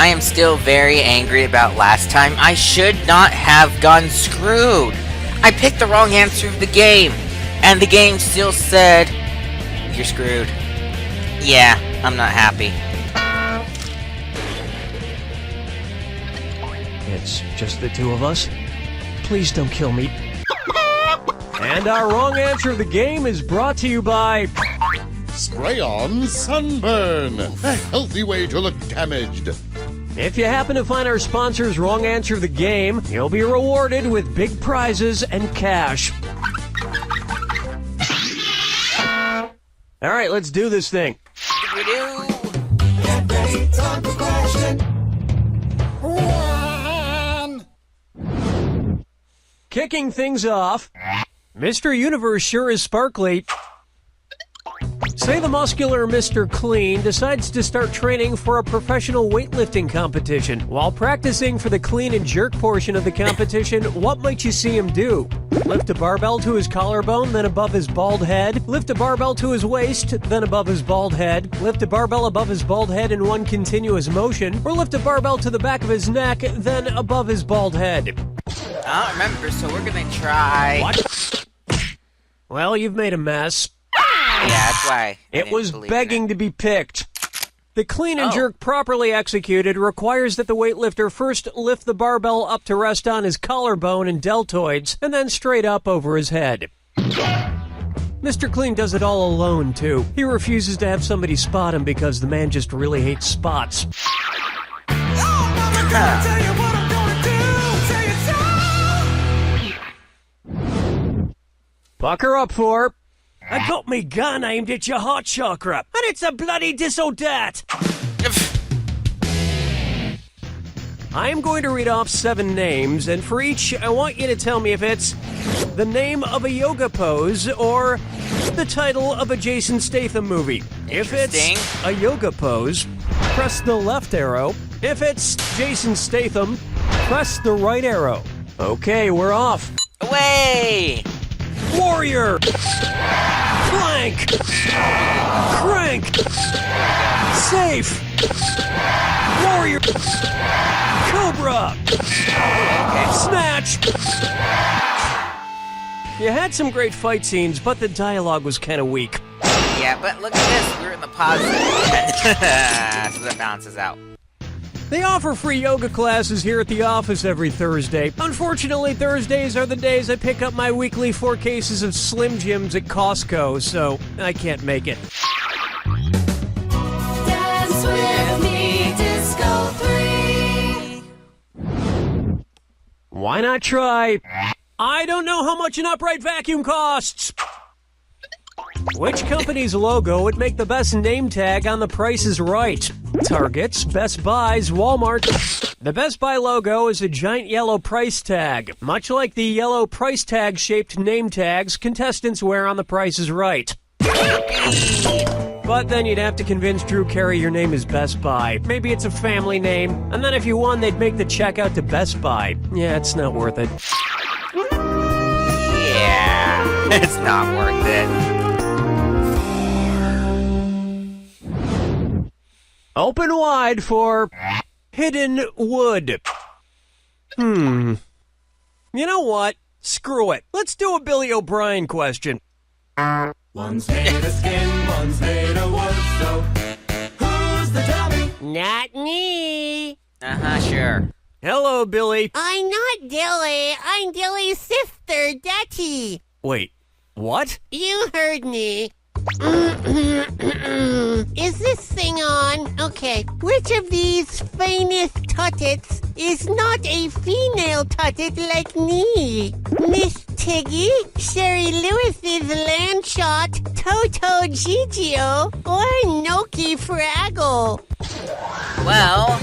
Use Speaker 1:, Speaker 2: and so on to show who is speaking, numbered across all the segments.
Speaker 1: I am still very angry about last time. I should not have gotten screwed. I picked the wrong answer of the game, and the game still said, you're screwed. Yeah, I'm not happy.
Speaker 2: It's just the two of us. Please don't kill me. And our wrong answer of the game is brought to you by...
Speaker 3: Spray on Sunburn, a healthy way to look damaged.
Speaker 2: If you happen to find our sponsor's wrong answer of the game, you'll be rewarded with big prizes and cash. All right, let's do this thing.
Speaker 4: Get ready, time for question 1.
Speaker 2: Kicking things off, Mr. Universe sure is sparkly. Say the muscular Mr. Clean decides to start training for a professional weightlifting competition. While practicing for the clean and jerk portion of the competition, what might you see him do? Lift a barbell to his collarbone, then above his bald head. Lift a barbell to his waist, then above his bald head. Lift a barbell above his bald head in one continuous motion. Or lift a barbell to the back of his neck, then above his bald head.
Speaker 1: I don't remember, so we're gonna try...
Speaker 2: What? Well, you've made a mess.
Speaker 1: Yeah, that's why.
Speaker 2: It was begging to be picked. The clean and jerk properly executed requires that the weightlifter first lift the barbell up to rest on his collarbone and deltoids, and then straight up over his head. Mr. Clean does it all alone, too. He refuses to have somebody spot him because the man just really hates spots. Pucker up for... I got me gun aimed at your heart chakra, and it's a bloody disodat! I am going to read off 7 names, and for each, I want you to tell me if it's the name of a yoga pose or the title of a Jason Statham movie. If it's a yoga pose, press the left arrow. If it's Jason Statham, press the right arrow. Okay, we're off.
Speaker 1: Away!
Speaker 2: Warrior! Plank! Crank! Safe! Warrior! Cobra! Snatch! You had some great fight scenes, but the dialogue was kind of weak.
Speaker 1: Yeah, but look at this. We're in the positive. So that balances out.
Speaker 2: They offer free yoga classes here at the office every Thursday. Unfortunately, Thursdays are the days I pick up my weekly 4 cases of Slim Jims at Costco, so I can't make it.
Speaker 4: Dance with me, Disco 3.
Speaker 2: Why not try? I don't know how much an upright vacuum costs. Which company's logo would make the best name tag on The Price is Right? Target's, Best Buy's, Walmart. The Best Buy logo is a giant yellow price tag, much like the yellow price tag-shaped name tags contestants wear on The Price is Right. But then you'd have to convince Drew Carey your name is Best Buy. Maybe it's a family name, and then if you won, they'd make the check out to Best Buy. Yeah, it's not worth it.
Speaker 1: Yeah, it's not worth it.
Speaker 2: Open wide for Hidden Wood. You know what? Screw it. Let's do a Billy O'Brien question.
Speaker 4: One's made of skin, one's made of wood, so who's the dummy?
Speaker 5: Not me.
Speaker 1: Sure.
Speaker 2: Hello, Billy.
Speaker 5: I'm not Dilly. I'm Dilly's sister, Detty.
Speaker 2: Wait, what?
Speaker 5: You heard me. Is this thing on? Okay. Which of these famous tuttets is not a female tuttet like me? Miss Tiggy, Sherry Lewis's land shot, Toto Gigio, or Noki Fraggle?
Speaker 1: Well,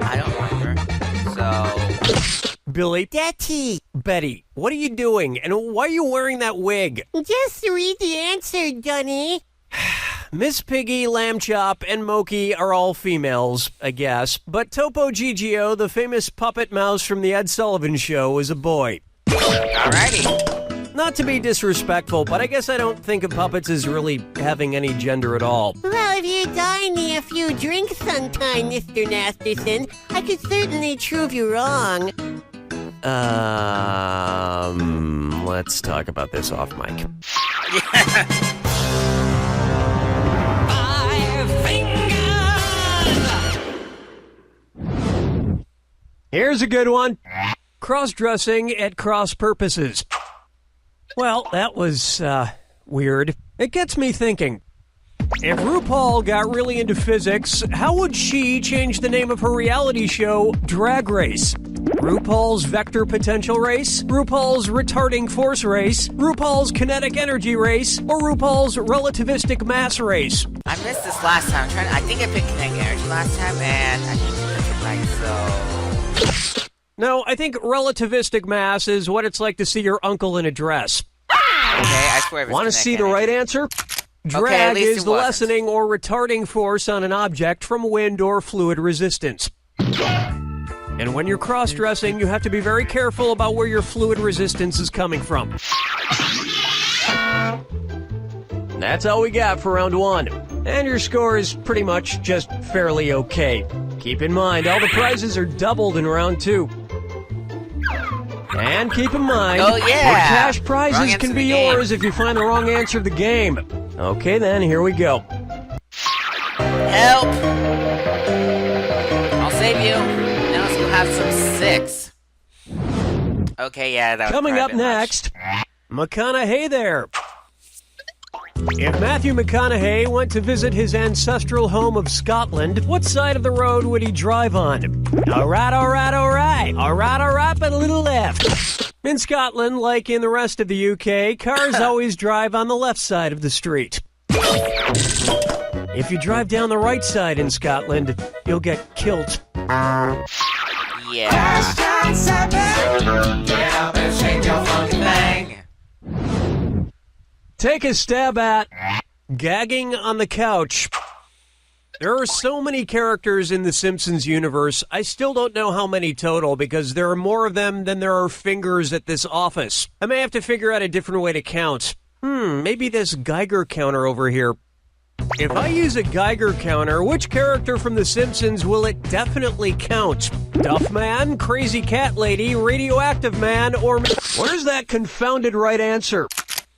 Speaker 1: I don't remember. So...
Speaker 2: Billy.
Speaker 5: Detty.
Speaker 2: Betty, what are you doing? And why are you wearing that wig?
Speaker 5: Just read the answer, Dunny.
Speaker 2: Miss Piggy, Lamb Chop, and Moki are all females, I guess. But Topo Gigio, the famous puppet mouse from the Ed Sullivan Show, is a boy.
Speaker 1: Alrighty.
Speaker 2: Not to be disrespectful, but I guess I don't think of puppets as really having any gender at all.
Speaker 5: Well, if you dine me a few drinks sometime, Mr. Masterson, I could certainly prove you wrong.
Speaker 2: Let's talk about this off mic. Here's a good one. Cross-dressing at cross purposes. Well, that was, weird. It gets me thinking. If RuPaul got really into physics, how would she change the name of her reality show, Drag Race? RuPaul's Vector Potential Race? RuPaul's Retarding Force Race? RuPaul's Kinetic Energy Race? Or RuPaul's Relativistic Mass Race?
Speaker 1: I missed this last time. I think I picked kinetic energy last time, and I didn't pick it right, so...
Speaker 2: No, I think relativistic mass is what it's like to see your uncle in a dress.
Speaker 1: Okay, I swear.
Speaker 2: Want to see the right answer? Drag is the lessening or retarding force on an object from wind or fluid resistance. And when you're cross-dressing, you have to be very careful about where your fluid resistance is coming from. That's all we got for round one. And your score is pretty much just fairly okay. Keep in mind, all the prizes are doubled in round two. And keep in mind,
Speaker 1: oh, yeah.
Speaker 2: your cash prizes can be yours if you find the wrong answer of the game. Okay then, here we go.
Speaker 1: Help! I'll save you. Now let's go have some 6. Okay, yeah, that was
Speaker 2: coming up next, McConaughey there. If Matthew McConaughey went to visit his ancestral home of Scotland, what side of the road would he drive on? All right, but a little left. In Scotland, like in the rest of the UK, cars always drive on the left side of the street. If you drive down the right side in Scotland, you'll get killed.
Speaker 1: Yeah. Get up and shake your funky thing.
Speaker 2: Take a stab at gagging on the couch. There are so many characters in the Simpsons universe, I still don't know how many total because there are more of them than there are fingers at this office. I may have to figure out a different way to count. Maybe this Geiger counter over here. If I use a Geiger counter, which character from The Simpsons will it definitely count? Duff Man, Crazy Cat Lady, Radioactive Man, or... Where's that confounded right answer?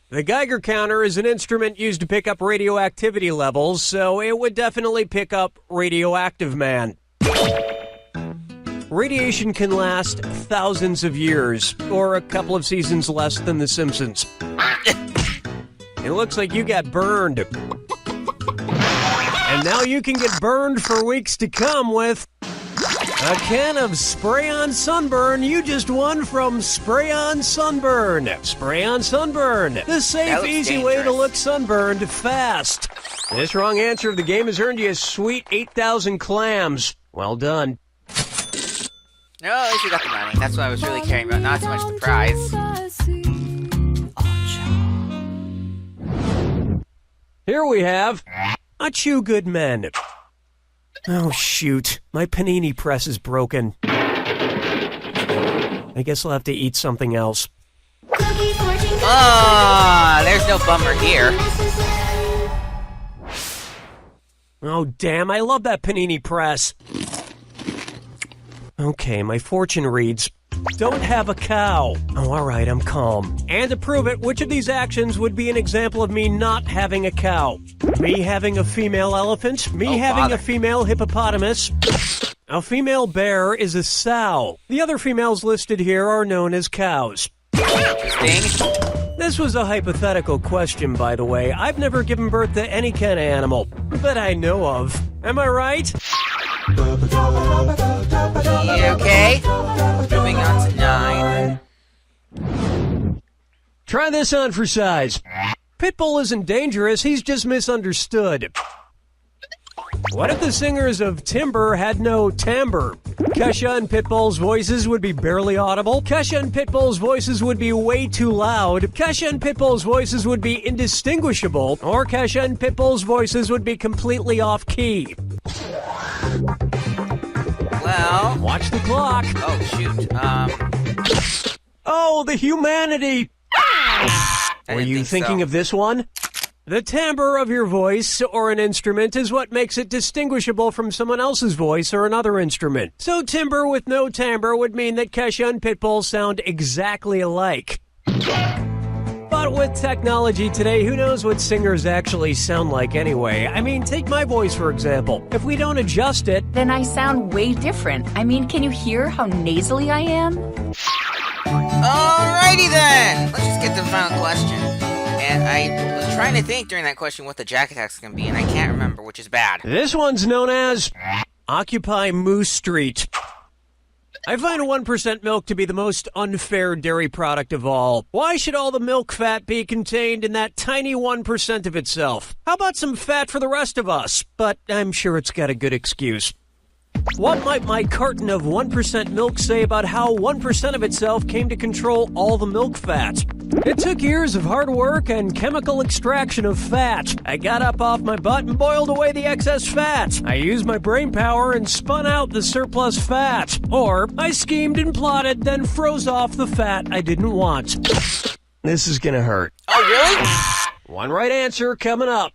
Speaker 2: The Geiger counter is an instrument used to pick up radioactivity levels, so it would definitely pick up Radioactive Man. Radiation can last thousands of years, or a couple of seasons less than The Simpsons. It looks like you got burned. And now you can get burned for weeks to come with a can of Spray-On Sunburn you just won from Spray-On Sunburn. Spray-On Sunburn, the safe, easy way to look sunburned fast. This wrong answer of the game has earned you a sweet 8,000 clams. Well done.
Speaker 1: No, at least you got the money. That's what I was really caring about, not so much the prize.
Speaker 2: Here we have A Chew Good Men. Oh, shoot. My panini press is broken. I guess I'll have to eat something else.
Speaker 1: Ah, there's no bummer here.
Speaker 2: Oh, damn, I love that panini press. Okay, my fortune reads, don't have a cow. Oh, all right, I'm calm. And to prove it, which of these actions would be an example of me not having a cow? Me having a female elephant? Me having a female hippopotamus? A female bear is a sow. The other females listed here are known as cows.
Speaker 1: Interesting.
Speaker 2: This was a hypothetical question, by the way. I've never given birth to any kind of animal that I know of. Am I right?
Speaker 1: Okay. Moving on to 9.
Speaker 2: Try this on for size. Pitbull isn't dangerous, he's just misunderstood. What if the singers of Timber had no timbre? Kesha and Pitbull's voices would be barely audible. Kesha and Pitbull's voices would be way too loud. Kesha and Pitbull's voices would be indistinguishable. Or Kesha and Pitbull's voices would be completely off-key.
Speaker 1: Well...
Speaker 2: Watch the clock.
Speaker 1: Oh, shoot.
Speaker 2: Oh, the humanity! Were you thinking of this one? The timbre of your voice or an instrument is what makes it distinguishable from someone else's voice or another instrument. So timbre with no timbre would mean that Kesha and Pitbull sound exactly alike. But with technology today, who knows what singers actually sound like anyway? I mean, take my voice for example. If we don't adjust it,
Speaker 6: Then I sound way different. I mean, can you hear how nasally I am?
Speaker 1: Alrighty then! Let's just get to the final question. And I was trying to think during that question what the jack attacks can be, and I can't remember, which is bad.
Speaker 2: this one's known as Occupy Moose Street. I find 1% milk to be the most unfair dairy product of all. Why should all the milk fat be contained in that tiny 1% of itself? How about some fat for the rest of us? But I'm sure it's got a good excuse. What might my carton of 1% milk say about how 1% of itself came to control all the milk fat? It took years of hard work and chemical extraction of fat. I got up off my butt and boiled away the excess fat. I used my brain power and spun out the surplus fat. Or I schemed and plotted, then froze off the fat I didn't want. This is gonna hurt.
Speaker 1: Oh, really?
Speaker 2: One right answer coming up.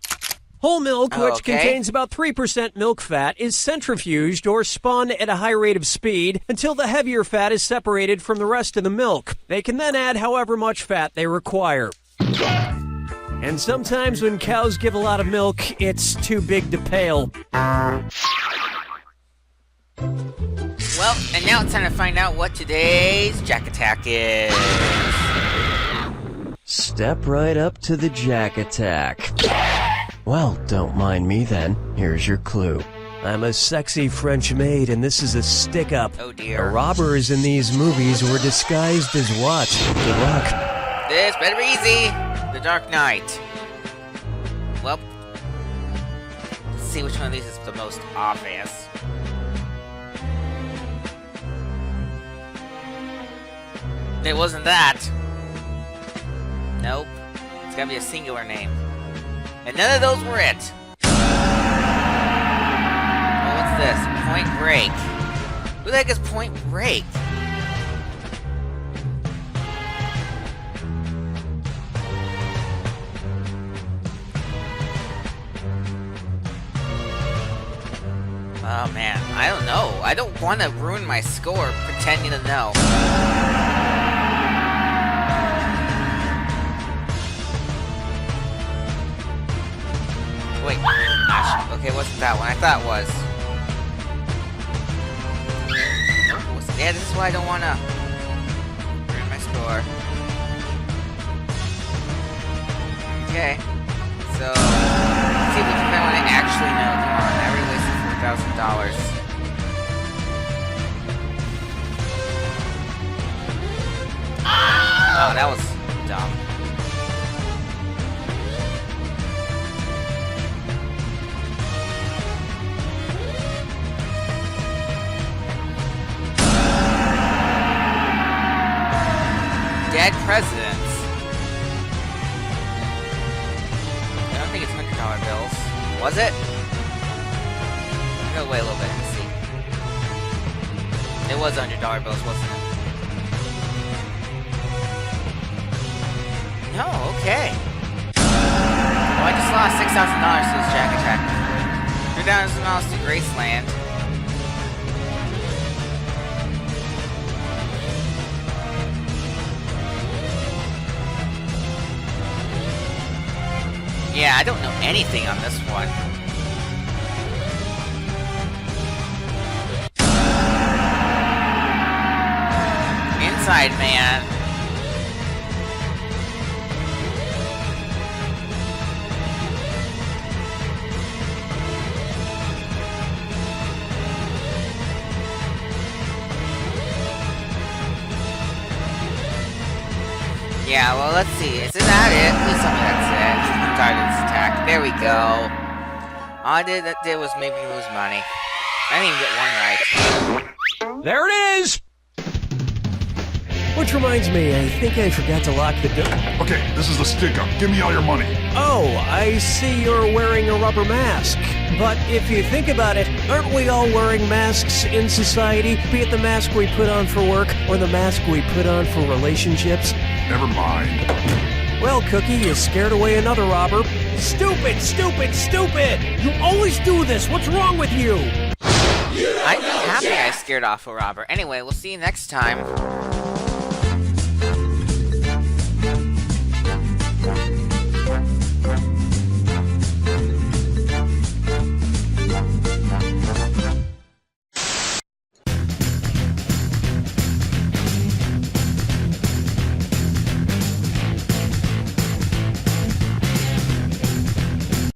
Speaker 2: Whole milk, which
Speaker 1: Okay.
Speaker 2: contains about 3% milk fat, is centrifuged or spun at a high rate of speed until the heavier fat is separated from the rest of the milk. They can then add however much fat they require. And sometimes when cows give a lot of milk, it's too big to pale.
Speaker 1: Well, and now it's time to find out what today's jack attack is.
Speaker 2: Step right up to the jack attack. Well, don't mind me then. Here's your clue. I'm a sexy French maid, and this is a stick-up.
Speaker 1: Oh,
Speaker 2: The
Speaker 1: dear.
Speaker 2: robbers in these movies were disguised as what? Good luck.
Speaker 1: This better be easy. The Dark Knight. Well, let's see which one of these is the most obvious. It wasn't that. Nope. It's gotta be a singular name. And none of those were it. Oh, what's this? Point Break. Who the heck is Point Break? Oh man, I don't know. I don't want to ruin my score pretending to know. Wait, gosh. Okay, wasn't that one? I thought it was. Yeah, this is why I don't want to ruin my score. Okay, so let's see if we can find one I actually know. Come on, I already wasted $4,000. Oh, that was dumb. Dead presidents. I don't think it's $100 bills. Was it? I'm gonna wait a little bit and see. It was $100 bills, wasn't it? No, okay. Well, I just lost $6,000 to this jack attack. $3,000 to Graceland. Yeah, I don't know anything on this one. Inside Man. Yeah, well, let's see. Is that it? Please tell me that's it. I'm tired of this attack. There we go. All I did was maybe lose money. I didn't even get one right.
Speaker 2: There it is! Which reminds me, I think I forgot to lock the door.
Speaker 7: Okay, this is the stick-up. Give me all your money.
Speaker 2: Oh, I see you're wearing a rubber mask. But if you think about it, aren't we all wearing masks in society? Be it the mask we put on for work or the mask we put on for relationships?
Speaker 7: Never mind.
Speaker 2: Well, Cookie, you scared away another robber. Stupid, stupid, stupid! You always do this. What's wrong with you?
Speaker 1: I'm happy I scared off a robber. Anyway, we'll see you next time.